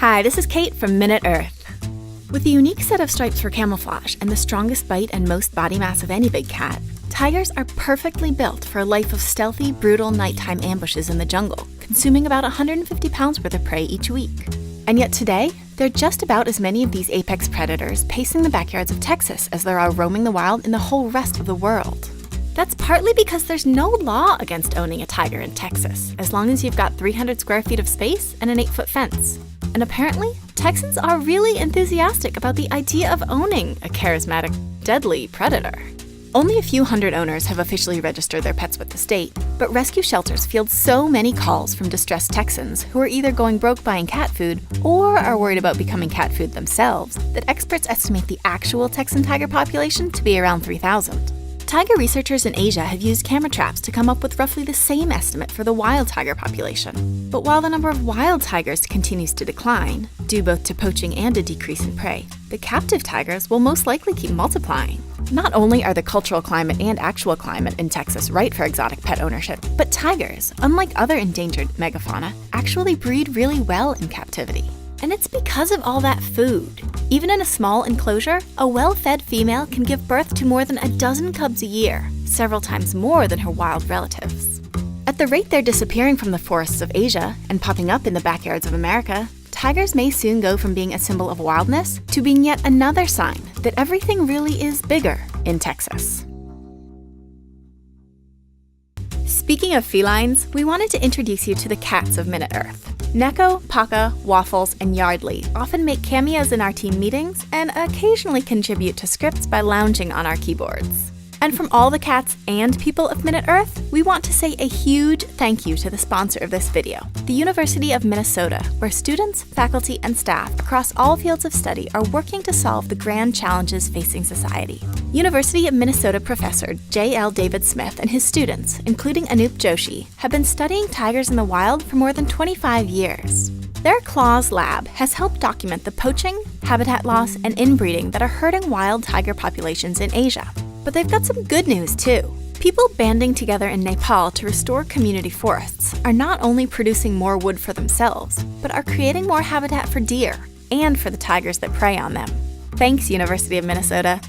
Hi, this is Kate from Minute Earth. With a unique set of stripes for camouflage and the strongest bite and most body mass of any big cat, tigers are perfectly built for a life of stealthy, brutal nighttime ambushes in the jungle, consuming about 150 pounds worth of prey each week. And yet today, there are just about as many of these apex predators pacing the backyards of Texas as there are roaming the wild in the whole rest of the world. That's partly because there's no law against owning a tiger in Texas, as long as you've got 300 square feet of space and an 8-foot fence. And apparently, Texans are really enthusiastic about the idea of owning a charismatic, deadly predator. Only a few hundred owners have officially registered their pets with the state, but rescue shelters field so many calls from distressed Texans who are either going broke buying cat food or are worried about becoming cat food themselves that experts estimate the actual Texan tiger population to be around 3,000. Tiger researchers in Asia have used camera traps to come up with roughly the same estimate for the wild tiger population. But while the number of wild tigers continues to decline, due both to poaching and a decrease in prey, the captive tigers will most likely keep multiplying. Not only are the cultural climate and actual climate in Texas right for exotic pet ownership, but tigers, unlike other endangered megafauna, actually breed really well in captivity. And it's because of all that food. Even in a small enclosure, a well-fed female can give birth to more than a dozen cubs a year, several times more than her wild relatives. At the rate they're disappearing from the forests of Asia and popping up in the backyards of America, tigers may soon go from being a symbol of wildness to being yet another sign that everything really is bigger in Texas. Speaking of felines, we wanted to introduce you to the cats of Minute Earth. Neko, Paca, Waffles, and Yardley often make cameos in our team meetings and occasionally contribute to scripts by lounging on our keyboards. And from all the cats and people of Minute Earth, we want to say a huge thank you to the sponsor of this video, the University of Minnesota, where students, faculty, and staff across all fields of study are working to solve the grand challenges facing society. University of Minnesota professor J.L. David Smith and his students, including Anup Joshi, have been studying tigers in the wild for more than 25 years. Their Claws lab has helped document the poaching, habitat loss, and inbreeding that are hurting wild tiger populations in Asia. But they've got some good news too. People banding together in Nepal to restore community forests are not only producing more wood for themselves, but are creating more habitat for deer and for the tigers that prey on them. Thanks, University of Minnesota.